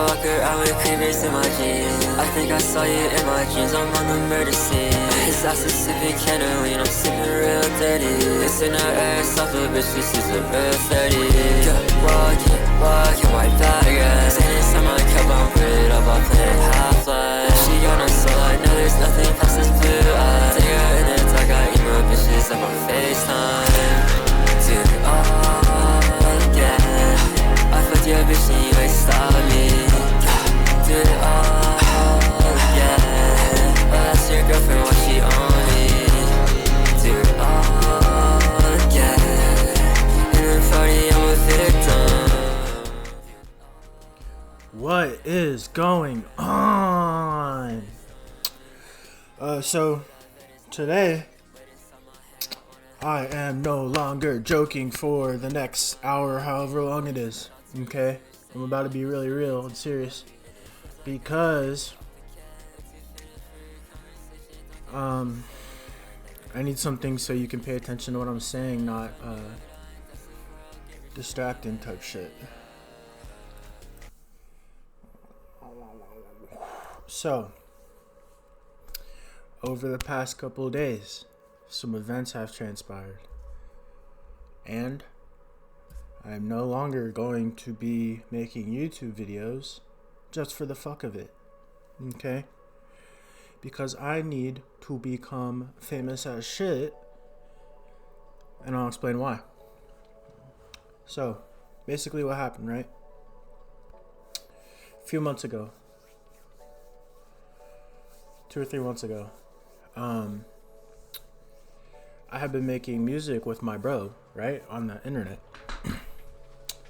walk around with creepers in my jeans. I think I saw you in my dreams, I'm on the murder scene. His ass is sipping Kenneline, I'm sipping real dirty. Listen to her, stop a bitch, this is a real 30. Walking right back again. Saying inside my cup, I'm put it up, I play it Half-Life. She on her soul, I know there's nothing past this blue eye. Take her in the dark, I emo bitches on my FaceTime. Do it all again. I fucked your bitch and you ain't stop me. Do it all again. Oh, that's your girlfriend, why she on me? Do it all again. In the party, I'm a victim. What is going on? So today I am no longer joking for the next hour, however long it is. Okay, I'm about to be really real and serious because I need something so you can pay attention to what I'm saying, not distracting type shit. So, over the past couple of days, some events have transpired. And I'm no longer going to be making YouTube videos just for the fuck of it. Okay? Because I need to become famous as shit. And I'll explain why. So, basically what happened, right? A few months ago, 2 or 3 months ago, I had been making music with my bro, right, on the internet.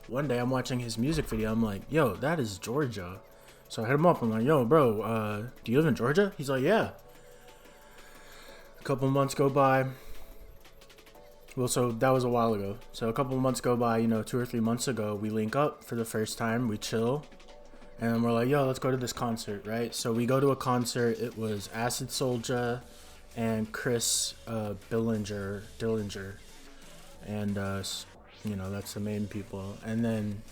One day I'm watching his music video, I'm like, yo, that is Georgia. So I hit him up, I'm like, yo, bro, do you live in Georgia? He's like, yeah. A couple months go by. Well, so that was a while ago. So a couple months go by, 2 or 3 months ago, we link up for the first time, we chill. And we're like, yo, let's go to this concert, right? So we go to a concert. It was Acid Soulja and Chris Dillinger. And, that's the main people. And then,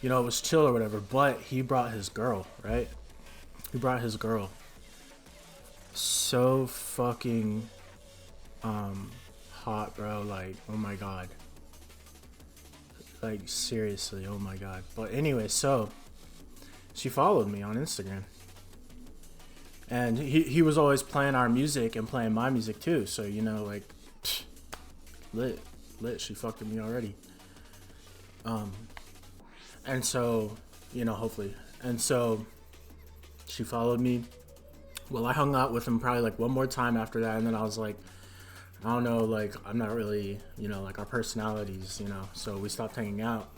it was chill or whatever. But he brought his girl, right? He brought his girl. So fucking hot, bro. Like, oh my God. Like, seriously, oh my God. But anyway, so she followed me on Instagram. And he was always playing our music and playing my music too. So, lit. She fucked with me already. And so, hopefully. And so she followed me. Well, I hung out with him probably like one more time after that. And then I was like, I don't know, like, I'm not really, like our personalities, so we stopped hanging out.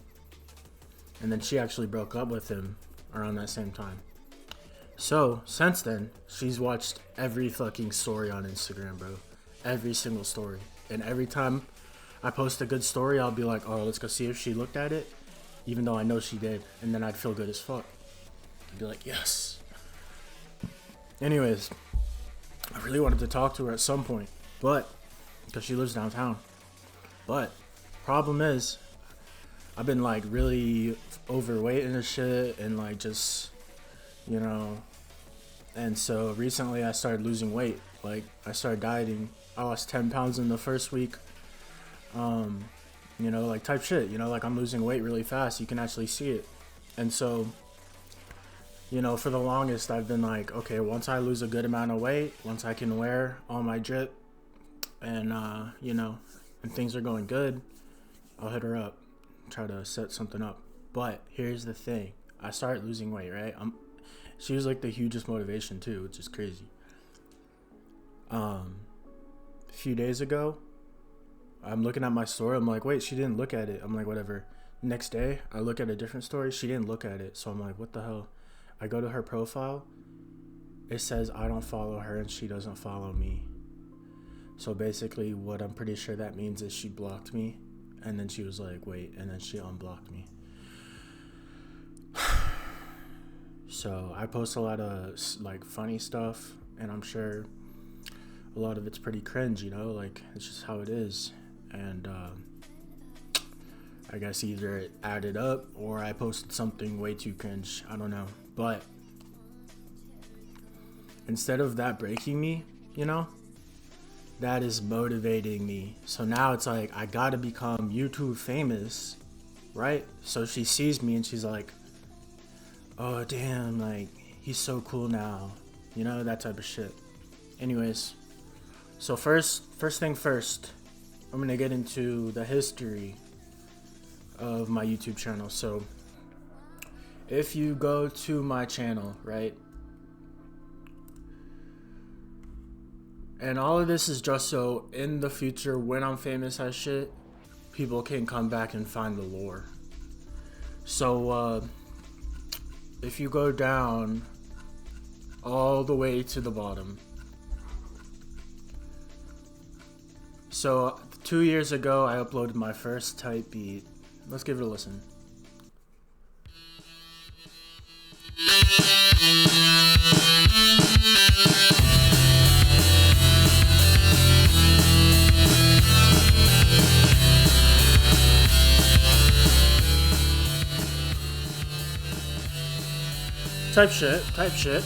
And then she actually broke up with him around that same time. So, since then, she's watched every fucking story on Instagram, bro. Every single story. And every time I post a good story, I'll be like, oh, let's go see if she looked at it, even though I know she did. And then I'd feel good as fuck. I'd be like, yes. Anyways, I really wanted to talk to her at some point, but because she lives downtown. But problem is, I've been like really overweight and shit, and like just, and so recently I started losing weight. Like, I started dieting. I lost 10 pounds in the first week. Like type shit, like I'm losing weight really fast. You can actually see it. And so, for the longest I've been like, okay, once I lose a good amount of weight, once I can wear all my drip, and and things are going good, I'll hit her up, try to set something up. But here's the thing, I started losing weight, right? She was like the hugest motivation too, which is crazy. A few days ago, I'm looking at my story, I'm like, wait, she didn't look at it. I'm like, whatever. Next day, I look at a different story, she didn't look at it. So I'm like, what the hell? I go to her profile, it says I don't follow her and she doesn't follow me. So basically what I'm pretty sure that means is she blocked me, and then she was like, wait, and then she unblocked me. So I post a lot of like funny stuff, and I'm sure a lot of it's pretty cringe, like it's just how it is. And I guess either it added up or I posted something way too cringe. I don't know. But instead of that breaking me, that is motivating me. So now it's like, I gotta become YouTube famous, right? So she sees me and she's like, oh damn, like he's so cool now, that type of shit. Anyways, so first thing first, I'm gonna get into the history of my YouTube channel. So if you go to my channel, right, and all of this is just so in the future when I'm famous as shit, people can come back and find the lore. So if you go down all the way to the bottom, so 2 years ago I uploaded my first type beat. Let's give it a listen. Type shit.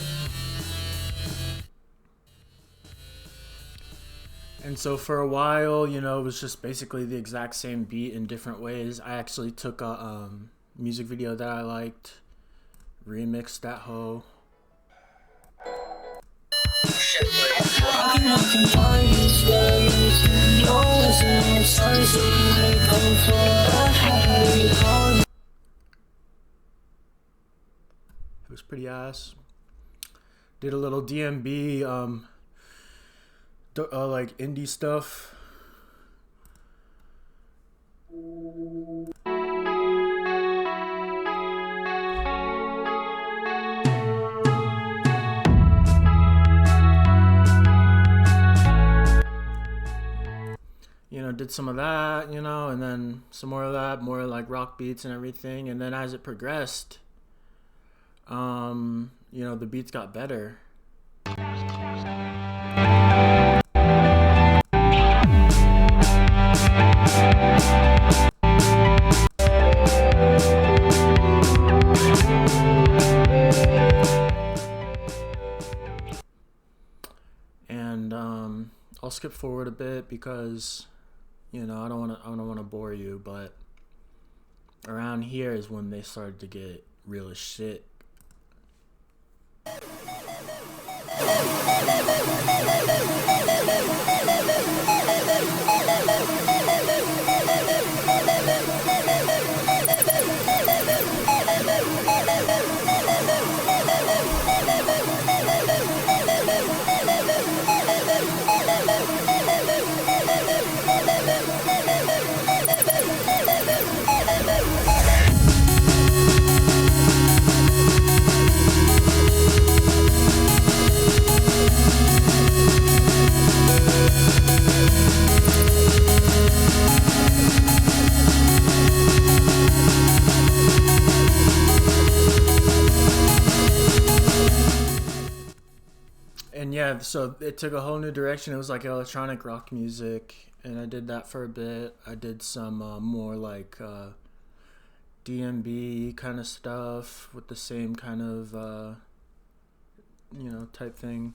And so for a while, it was just basically the exact same beat in different ways. I actually took a music video that I liked, remixed that hoe. It was pretty ass. Did a little DMB, like indie stuff. Did some of that, and then some more of that, more like rock beats and everything. And then as it progressed, the beats got better. And I'll skip forward a bit because I don't want to bore you, but around here is when they started to get real as shit. And yeah, so it took a whole new direction. It was like electronic rock music, and I did that for a bit. I did some more like DMB kind of stuff with the same kind of type thing.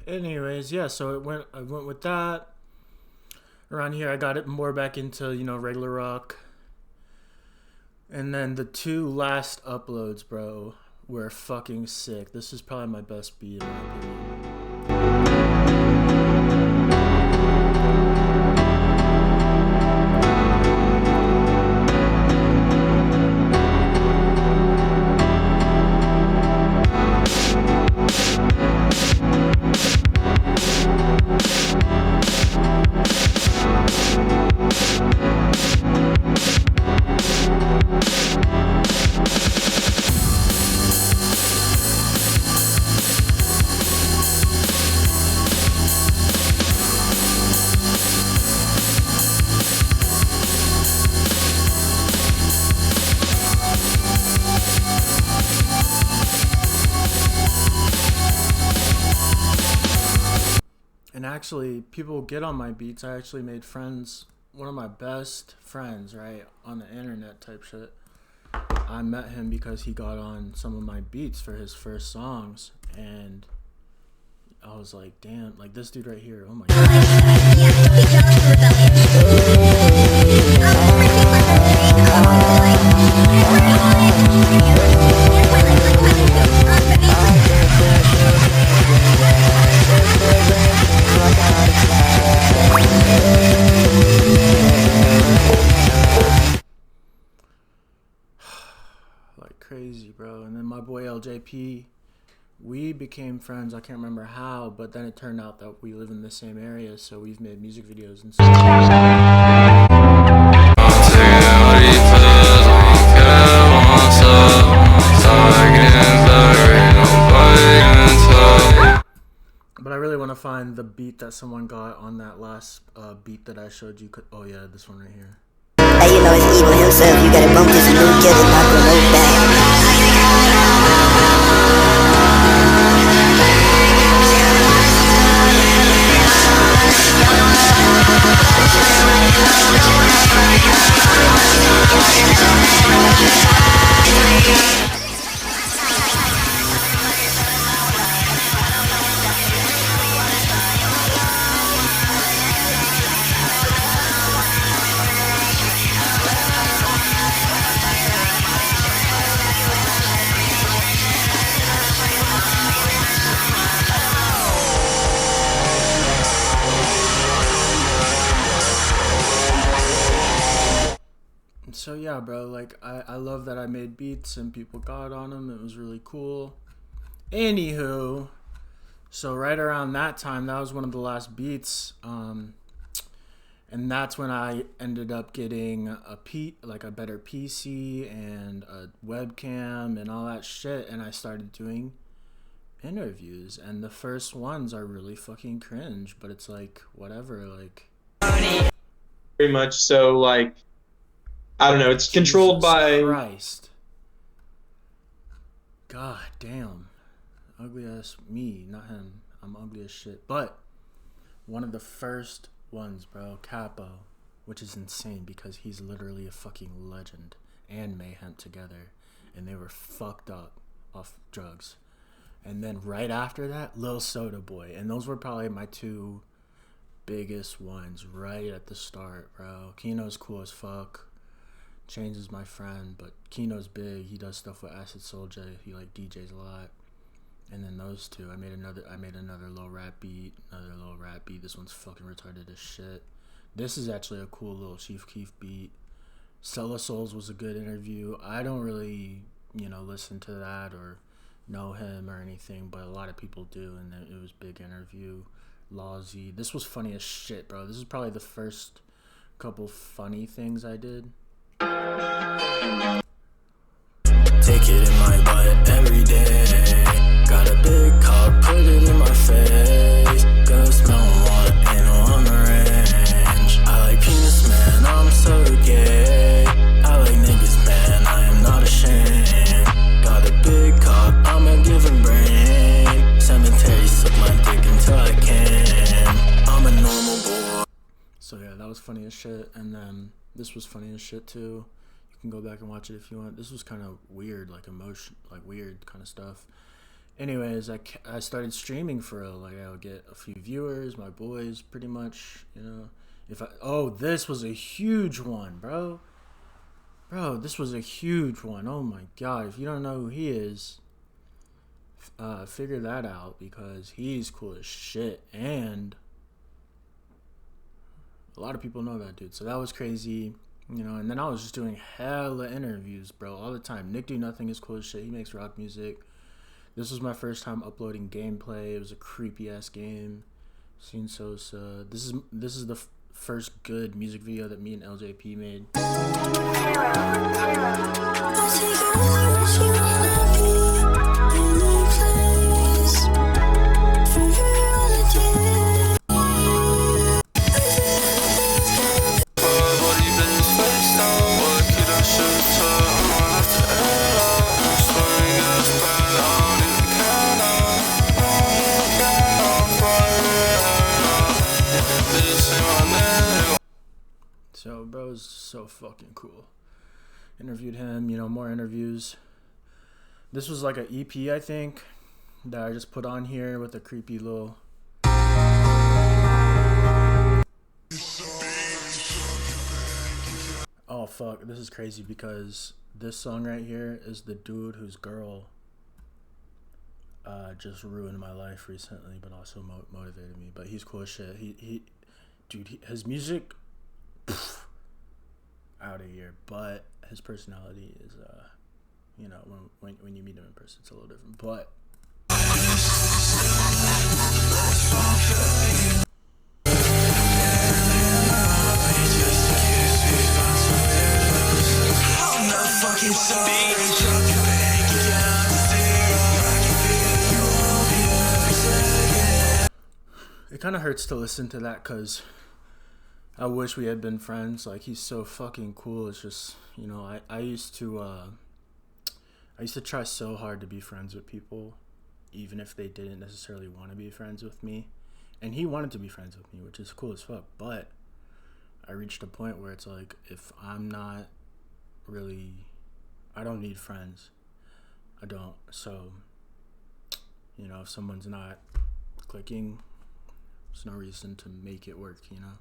Anyways, yeah, so I went with that. Around here I got it more back into, regular rock. And then the two last uploads, bro, were fucking sick. This is probably my best beat in my opinion. actually, people get on my beats. I actually made friends. One of my best friends, right, on the internet type shit. I met him because he got on some of my beats for his first songs, and I was like, damn, like this dude right here, oh my god. Like crazy, bro. And then my boy LJP, we became friends. I can't remember how, but then it turned out that we live in the same area, so we've made music videos and stuff. But I really want to find the beat that someone got on that last beat that I showed you. Oh yeah, this one right here. Hey, you know it's evil himself. You gotta bump this new kid and knock him right back. So yeah, bro, like I love that I made beats and people got on them. It was really cool. Anywho, so right around that time, that was one of the last beats, and that's when I ended up getting a better PC and a webcam and all that shit, and I started doing interviews, and the first ones are really fucking cringe, but it's like whatever, like very much so, like, I don't know, it's controlled Jesus by Christ. God damn. Ugly ass me, not him. I'm ugly as shit. But one of the first ones, bro, Capo, which is insane because he's literally a fucking legend, and Mayhem together, and they were fucked up off drugs. And then right after that, Lil Soda Boy, and those were probably my two biggest ones right at the start, bro. Kino's cool as fuck. Chains is my friend, but Kino's big. He does stuff with Acid Soul J. He like DJs a lot. And then those two, I made another little rap beat. This one's fucking retarded as shit. This is actually a cool little Chief Keef beat. Sella Souls was a good interview. I don't really, listen to that or know him or anything, but a lot of people do, and it was big interview. Lawzy. This was funny as shit, bro. This is probably the first couple funny things I did. Take it in my butt every day. Got a big cock, put it in my face. Gonna smell water, ain't no on the range. I like penis, man, I'm so gay. I like niggas, man, I am not ashamed. Got a big cock, I'ma give him brain. Cemetery, suck my dick until I can. I'm a normal boy. So yeah, that was funny as shit, and then this was funny as shit too. You can go back and watch it if you want. This was kind of weird, like weird kind of stuff. Anyways, I started streaming for real. Like I would get a few viewers, my boys, pretty much. This was a huge one, bro. Bro, this was a huge one. Oh my god, if you don't know who he is, figure that out because he's cool as shit, and a lot of people know that dude. So that was crazy. And then I was just doing hella interviews, bro, all the time. Nick Do Nothing is cool as shit. He makes rock music. This was my first time uploading gameplay. It was a creepy ass game. Sin Sosa. This is the first good music video that me and LJP made. So bro's so fucking cool. Interviewed him, you know, more interviews. This was like an EP, I think, that I just put on here with a creepy little. Oh fuck, this is crazy because this song right here is the dude whose girl just ruined my life recently, but also motivated me. But he's cool as shit. His music, out of here. But his personality is, you know, when you meet him in person, it's a little different. But it kind of hurts to listen to that because I wish we had been friends. Like, he's so fucking cool. It's just, you know, I used to try so hard to be friends with people, even if they didn't necessarily want to be friends with me. And he wanted to be friends with me, which is cool as fuck. But I reached a point where it's like, if I'm not really, I don't need friends. I don't. So, you know, if someone's not clicking, there's no reason to make it work, you know.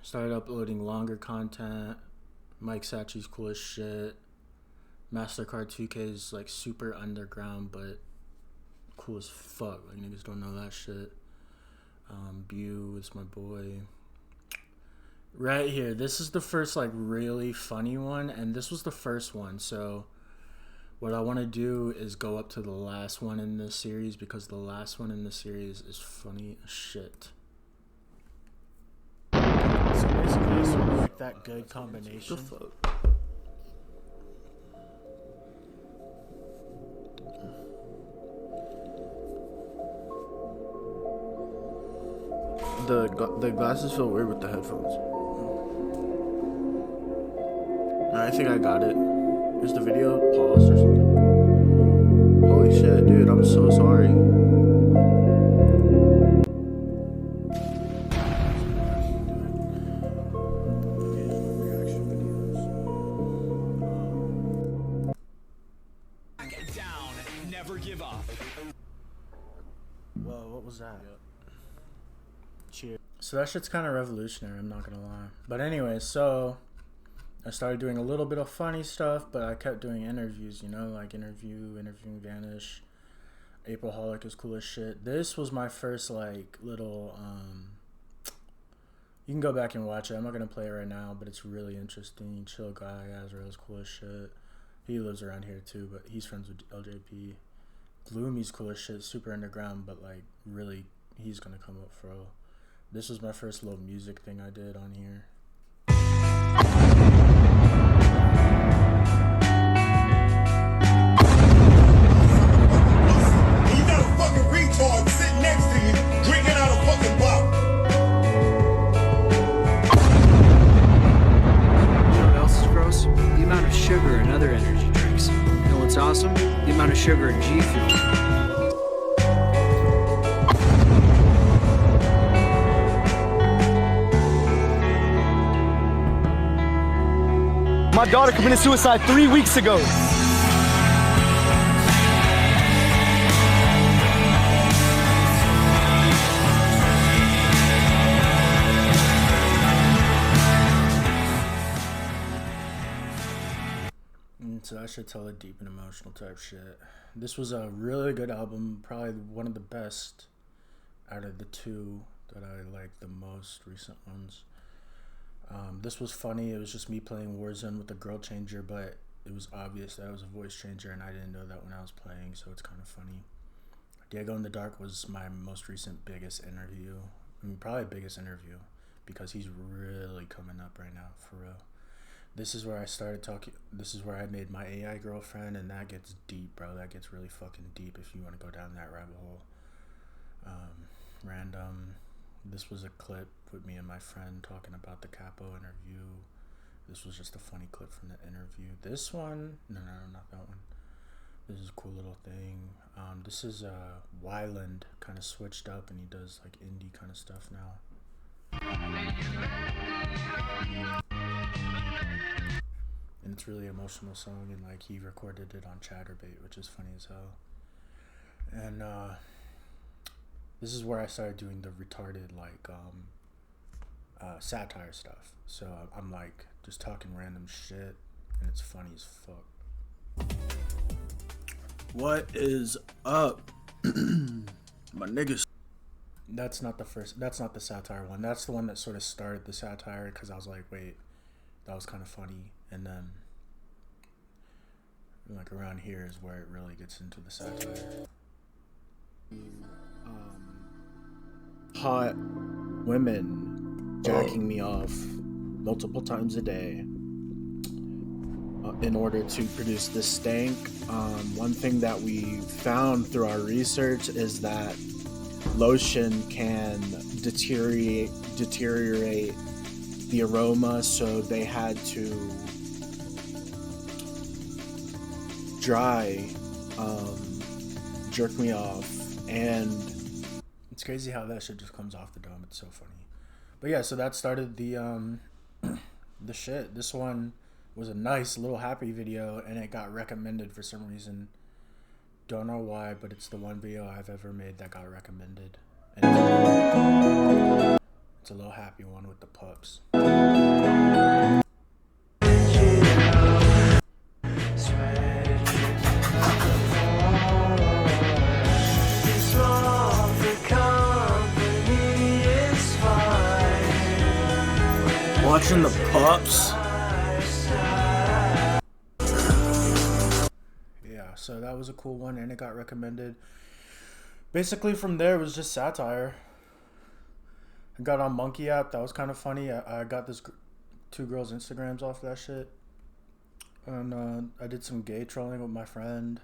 Started uploading longer content. Mike Sachi's cool as shit. MasterCard 2K is like super underground, but cool as fuck. Like, niggas don't know that shit. Bew is my boy. Right here, this is the first like really funny one, and this was the first one. So what I want to do is go up to the last one in this series, because the last one in the series is funny as shit. So basically, it's sort of like that good combination. The glasses feel weird with the headphones. I think I got it. Is the video paused or something? Holy shit, dude, I'm so sorry. Get down, never give up. Whoa, what was that? Cheers. So that shit's kind of revolutionary, I'm not gonna lie. But anyway, so I started doing a little bit of funny stuff, but I kept doing interviews, you know, like interviewing Vanish. Aprilholic is cool as shit. This was my first like little you can go back and watch it. I'm not gonna play it right now, but it's really interesting. Chill guy. Azrael's cool as shit. He lives around here too, but he's friends with LJP. Gloomy's cool as shit, super underground, but like really he's gonna come up for real. This was my first little music thing I did on here. You got a fucking retard sitting next to you, drinking out a fucking bottle. You know what else is gross? The amount of sugar in other energy drinks. You know what's awesome? The amount of sugar in G Fuel. My daughter committed suicide 3 weeks ago. So I should tell a deep and emotional type shit. This was a really good album, probably one of the best out of the two that I like the most recent ones. This was funny. It was just me playing Warzone with the girl changer, but it was obvious that it was a voice changer, and I didn't know that when I was playing, so it's kind of funny. Diego in the Dark was my most recent biggest interview. I mean, probably biggest interview, because he's really coming up right now, for real. This is where I started talking. This is where I made my AI girlfriend, and that gets deep, bro. That gets really fucking deep if you want to go down that rabbit hole. Random. This was a clip with me and my friend talking about the Capo interview. This was just a funny clip from the interview. This one, no, not that one. This is a cool little thing. This is Wyland kind of switched up, and he does like indie kind of stuff now. And it's really emotional song, and like he recorded it on Chatterbait, which is funny as hell. And this is where I started doing the retarded like satire stuff. So I'm like just talking random shit, and it's funny as fuck. What is up, my niggas? That's not the satire one. That's the one that sort of started the satire, because I was like, wait, that was kind of funny. And then like around here is where it really gets into the satire. Hot women jacking me off multiple times a day in order to produce this stank. One thing that we found through our research is that lotion can deteriorate the aroma, so they had to dry jerk me off. And it's crazy how that shit just comes off the dome. It's so funny. But yeah, so that started the the shit. This one was a nice little happy video, and it got recommended for some reason. Don't know why, but it's the one video I've ever made that got recommended. And it's a little happy one with the pups. Watching the pups. Yeah, so that was a cool one, and it got recommended. Basically from there it was just satire. I got on Monkey app. That was kind of funny. I got this two girls' Instagrams off that shit. And I did some gay trolling with my friend.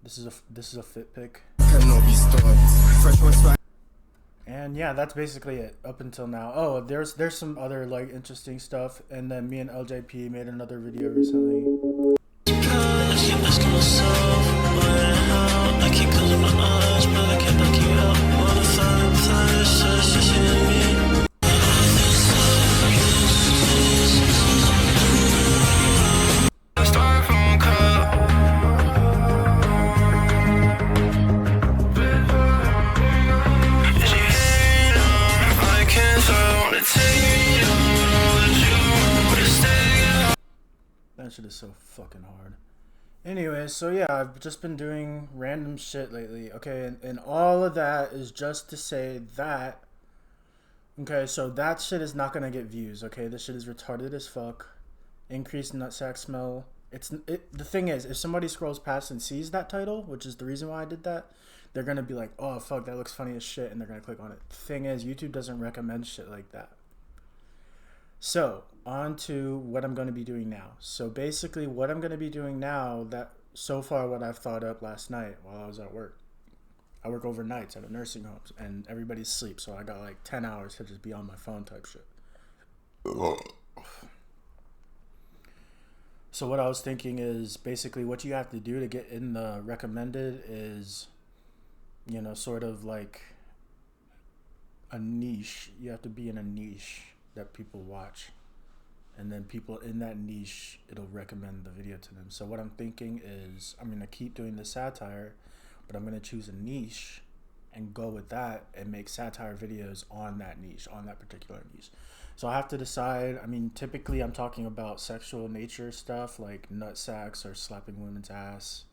This is a fit pic. And yeah, that's basically it up until now. Oh, there's some other like interesting stuff, and then me and LJP made another video recently. That shit is so fucking hard. Anyway, so yeah, I've just been doing random shit lately. Okay, and all of that is just to say that. Okay, so that shit is not gonna get views. Okay, this shit is retarded as fuck. Increased nutsack smell. The thing is, if somebody scrolls past and sees that title, which is the reason why I did that, they're gonna be like, oh fuck, that looks funny as shit, and they're gonna click on it. The thing is, YouTube doesn't recommend shit like that. So, on to what I'm going to be doing now. So basically what I'm going to be doing now, that so far what I've thought up last night while I was at work. I work overnights at a nursing home, and everybody's asleep, so I got like 10 hours to just be on my phone type shit. So what I was thinking is basically what you have to do to get in the recommended is, you know, sort of like a niche. You have to be in a niche that people watch, and then people in that niche, it'll recommend the video to them. So what I'm thinking is I'm going to keep doing the satire, but I'm going to choose a niche and go with that and make satire videos on that niche, on that particular niche. So I have to decide. I mean, typically I'm talking about sexual nature stuff like nut sacks or slapping women's ass.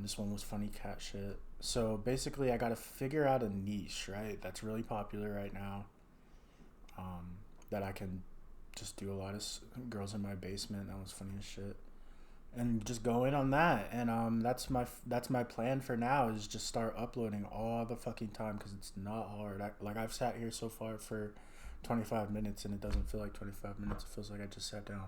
This one was funny cat shit. So basically I got to figure out a niche, right? That's really popular right now. That I can just do a lot of girls in my basement. That was funny as shit, and just go in on that. And that's my plan for now, is just start uploading all the fucking time, because it's not hard. I've sat here so far for 25 minutes, and it doesn't feel like 25 minutes. It feels like I just sat down.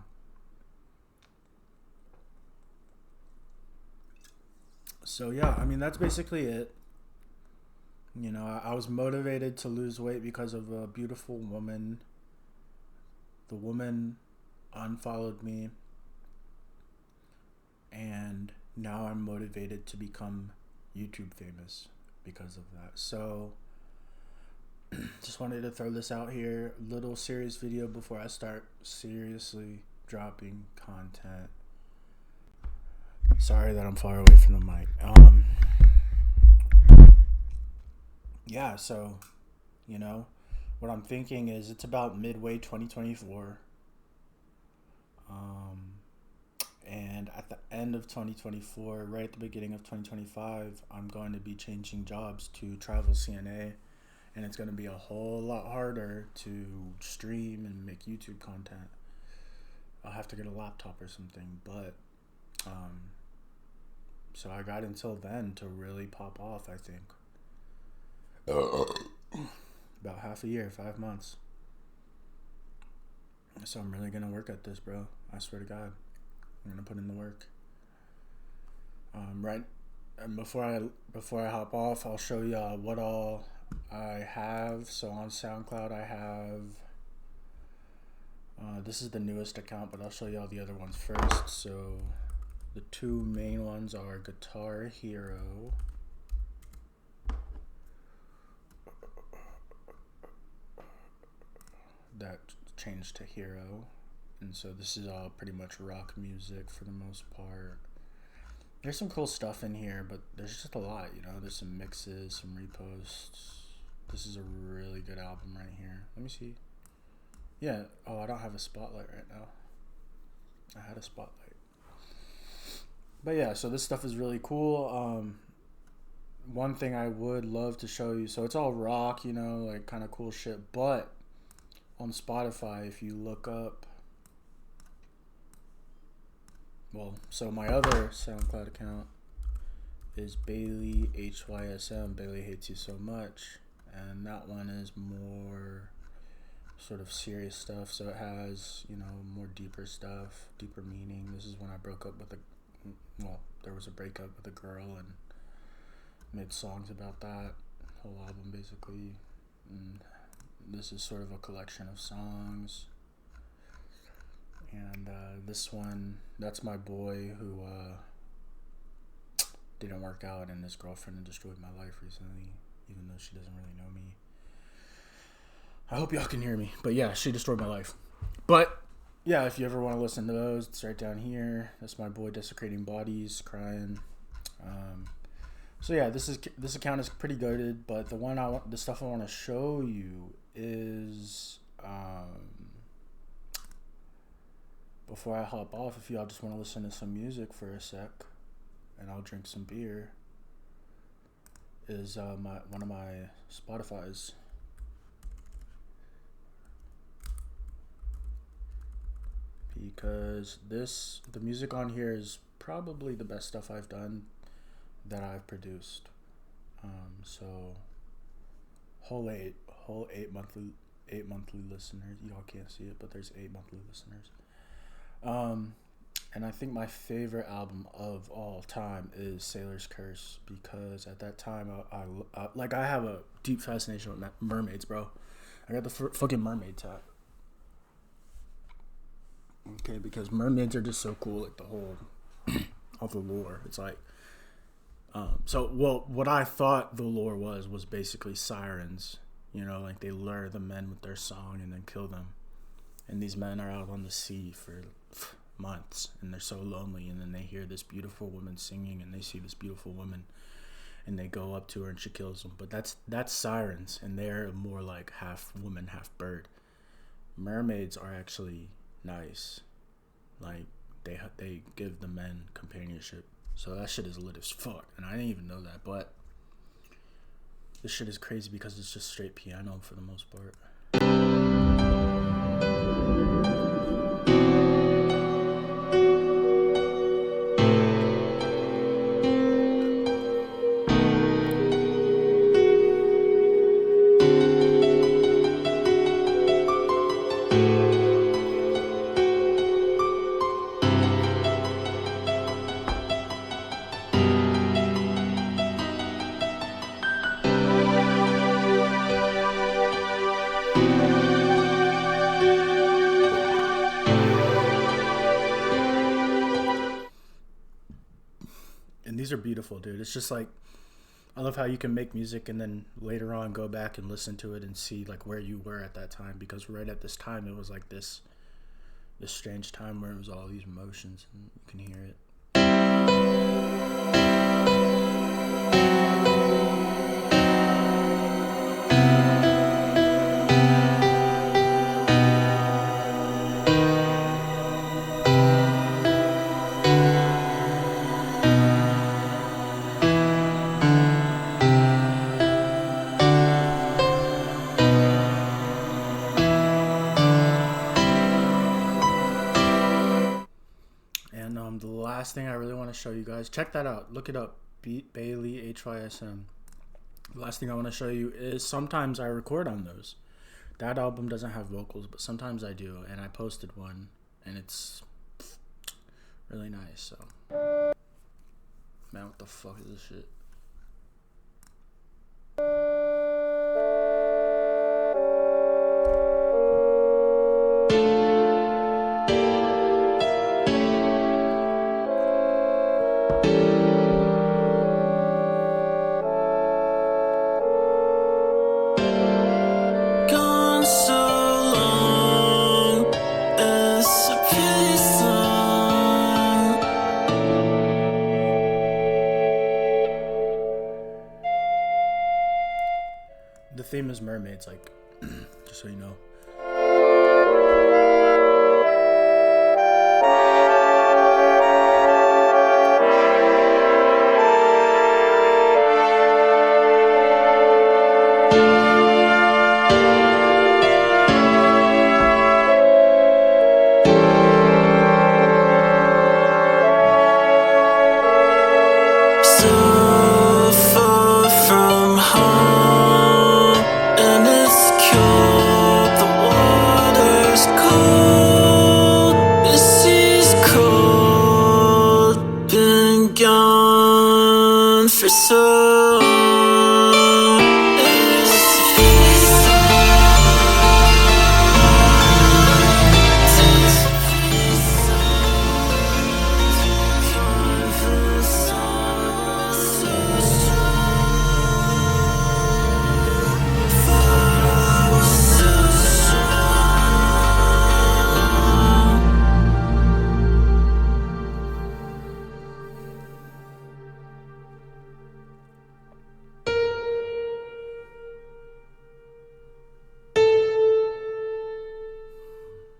So yeah, I mean, that's basically it. You know, I was motivated to lose weight because of a beautiful woman. The woman unfollowed me, and now I'm motivated to become YouTube famous because of that. So Just wanted to throw this out here. Little serious video before I start seriously dropping content. Sorry that I'm far away from the mic. Yeah, so, you know, what I'm thinking is it's about midway 2024. And at the end of 2024, right at the beginning of 2025, I'm going to be changing jobs to travel CNA. And it's going to be a whole lot harder to stream and make YouTube content. I'll have to get a laptop or something. But, so I got until then to really pop off, I think. About half a year, 5 months. So I'm really going to work at this, bro. I swear to God. I'm going to put in the work. Right. And before I hop off, I'll show y'all what all I have. So on SoundCloud, I have, this is the newest account, but I'll show y'all the other ones first. So the two main ones are Guitar Hero. That changed to Hero. And so this is all pretty much rock music for the most part. There's some cool stuff in here, but there's just a lot, you know. There's some mixes, some reposts. This is a really good album right here. Let me see. Yeah. Oh, I don't have a spotlight right now. I had a spotlight. But yeah, so this stuff is really cool. One thing I would love to show you. So it's all rock, you know, like kind of cool shit. But on Spotify, if you look up, well, so my other SoundCloud account is Bailey HYSM. Bailey Hates You So Much, and that one is more sort of serious stuff. So it has, you know, more deeper stuff, deeper meaning. This is when I broke up with there was a breakup with a girl and made songs about that whole album basically. And this is sort of a collection of songs. And this one, that's my boy who didn't work out, and his girlfriend destroyed my life recently, even though she doesn't really know me. I hope y'all can hear me. But yeah, she destroyed my life. But yeah, if you ever want to listen to those, it's right down here. That's my boy Desecrating Bodies, Crying. So yeah, this account is pretty goated, but the stuff I want to show you is before I hop off, if y'all just want to listen to some music for a sec, and I'll drink some beer, is one of my Spotify's. Because the music on here is probably the best stuff I've done that I've produced. So whole eight monthly listeners. Y'all can't see it, but there's 8 monthly listeners. And I think my favorite album of all time is Sailor's Curse, because at that time I have a deep fascination with mermaids, bro. I got the fucking mermaid tat. Okay, because mermaids are just so cool, like the whole of the lore. It's like, what I thought the lore was basically sirens. You know, like they lure the men with their song and then kill them. And these men are out on the sea for months, and they're so lonely, and then they hear this beautiful woman singing, and they see this beautiful woman, and they go up to her, and she kills them. But that's sirens, and they're more like half woman, half bird. Mermaids are actually nice. Like they give the men companionship. So that shit is lit as fuck, and I didn't even know that. But this shit is crazy because it's just straight piano for the most part. And these are beautiful, dude. It's just like, I love how you can make music and then later on go back and listen to it and see like where you were at that time, because right at this time it was like this strange time where it was all these emotions and you can hear it. The last thing I really want to show you guys, check that out, look it up, Beat Bailey HYSM. The last thing I want to show you is sometimes I record on those. That album doesn't have vocals, but sometimes I do, and I posted one and it's really nice. So man, what the fuck is this shit? The theme is mermaids, like, just so you know.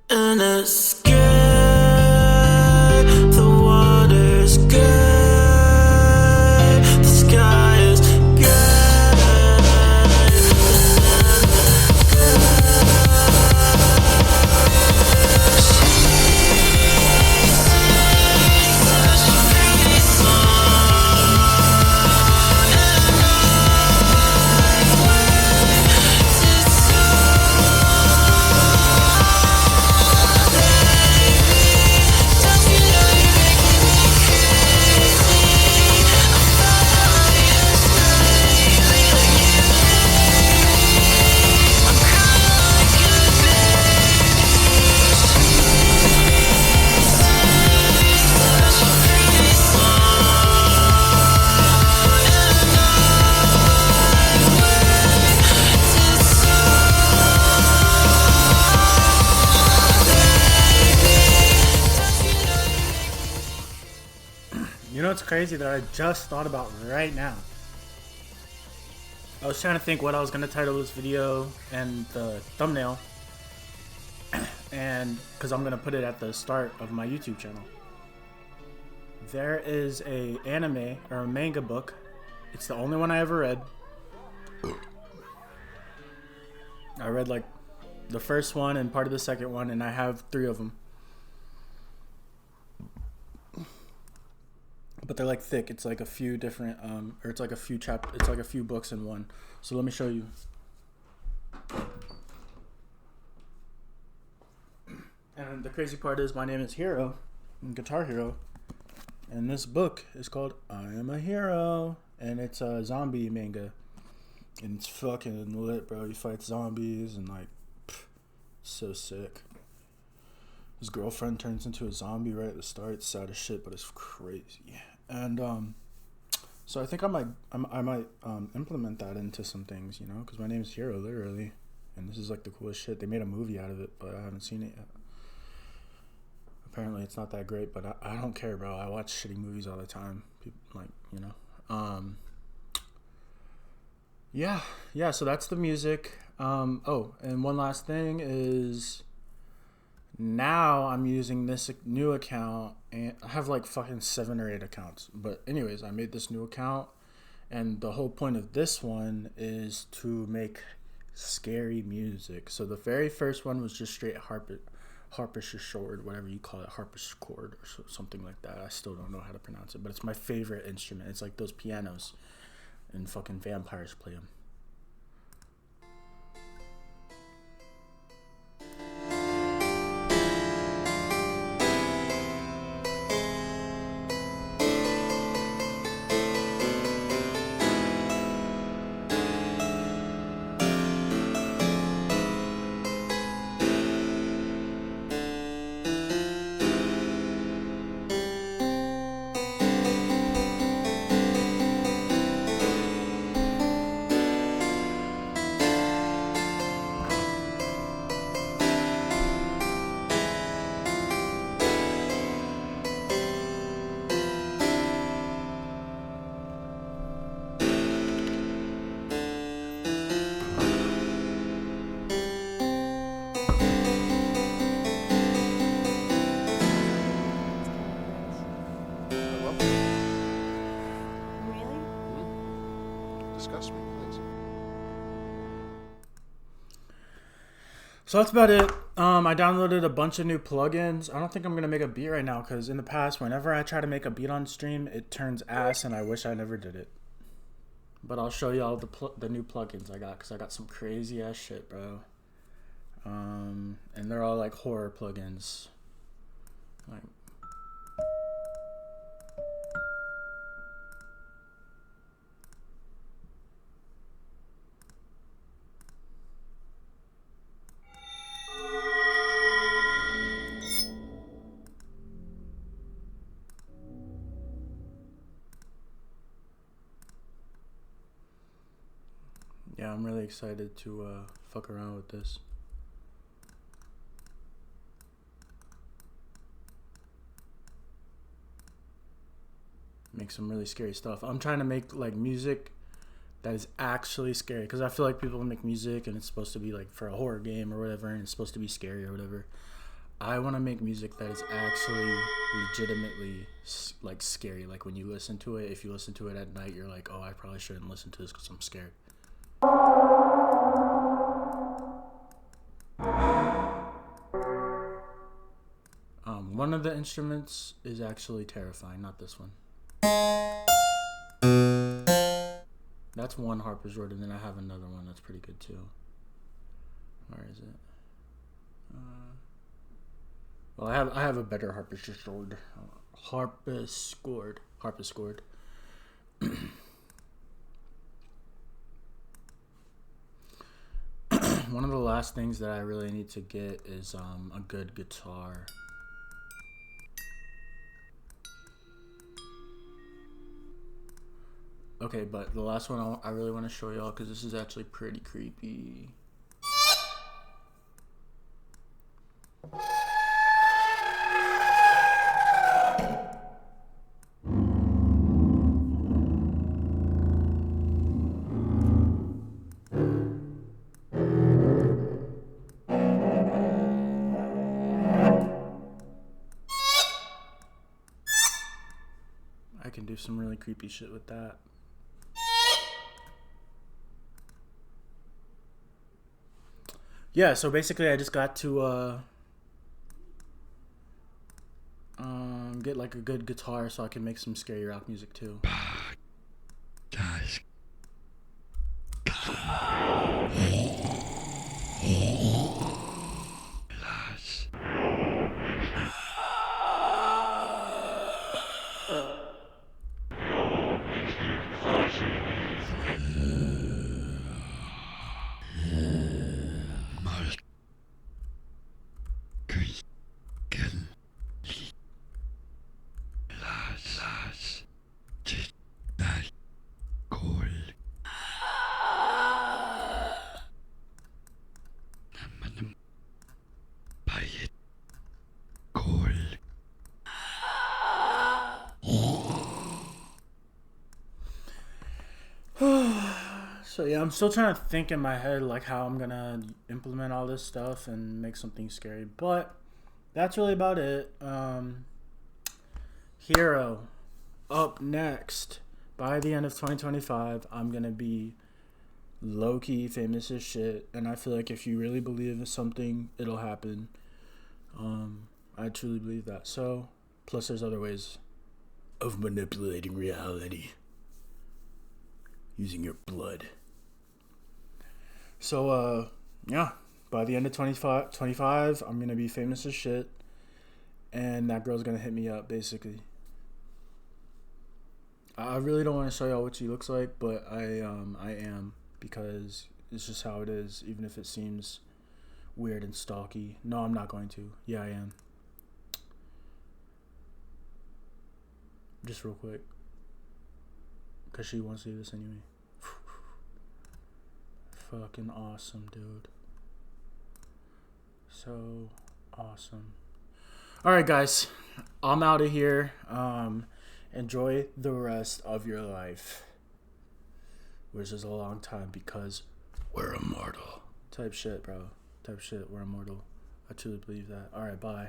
And it's good, the water's good, the sky is good, such a pretty You know what's crazy that I just thought about right now? I was trying to think what I was going to title this video and the thumbnail, and because I'm going to put it at the start of my YouTube channel. There is a anime or a manga book. It's the only one I ever read. I read like the first one and part of the second one, and I have 3 of them. But they're like thick. It's like a few different, or it's like a few it's like a few books in one. So let me show you. And the crazy part is my name is Hero, Guitar Hero, and this book is called I Am a Hero, and it's a zombie manga, and it's fucking lit, bro. You fight zombies and like, so sick. His girlfriend turns into a zombie right at the start. It's sad as shit, but it's crazy. And So I think I might implement that into some things, you know, because my name's Hero, literally, and this is like the coolest shit. They made a movie out of it, but I haven't seen it yet. Apparently, it's not that great, but I don't care, bro. I watch shitty movies all the time. People, like, you know. Yeah. So that's the music. Oh, and one last thing is, now I'm using this new account, and I have like fucking 7 or 8 accounts. But anyways, I made this new account, and the whole point of this one is to make scary music. So the very first one was just straight harpsichord, whatever you call it, harpsichord or something like that. I still don't know how to pronounce it, but it's my favorite instrument. It's like those pianos, and fucking vampires play them. So that's about it. I downloaded a bunch of new plugins. I don't think I'm going to make a beat right now because in the past, whenever I try to make a beat on stream, it turns ass and I wish I never did it. But I'll show you all the new plugins I got because I got some crazy ass shit, bro. And they're all like horror plugins. Like, yeah, I'm really excited to fuck around with this. Make some really scary stuff. I'm trying to make like music that is actually scary because I feel like people make music and it's supposed to be like for a horror game or whatever and it's supposed to be scary or whatever. I want to make music that is actually legitimately like scary. Like when you listen to it, if you listen to it at night, you're like, oh, I probably shouldn't listen to this because I'm scared. One of the instruments is actually terrifying, not this one. That's one harpsichord, and then I have another one that's pretty good too. Where is it? Well, I have a better harpsichord. Harpsichord. One of the last things that I really need to get is a good guitar. Okay, but the last one I really want to show y'all because this is actually pretty creepy. I can do some really creepy shit with that. Yeah, so basically I just got to get like a good guitar so I can make some scary rock music too. So yeah, I'm still trying to think in my head like how I'm gonna implement all this stuff and make something scary. But that's really about it. Hero up next. By the end of 2025, I'm gonna be low-key famous as shit, and I feel like if you really believe in something, it'll happen. I truly believe that. So, plus there's other ways of manipulating reality using your blood. So, yeah, by the end of 25, I'm gonna be famous as shit, and that girl's gonna hit me up, basically. I really don't want to show y'all what she looks like, but I am, because it's just how it is, even if it seems weird and stalky. No, I'm not going to. Yeah, I am. Just real quick, because she wants to do this anyway. Fucking awesome, dude. So awesome. Alright, guys, I'm out of here. Enjoy the rest of your life, which is a long time, because we're immortal. Type shit, bro. Type shit. We're immortal. I truly believe that. Alright, bye.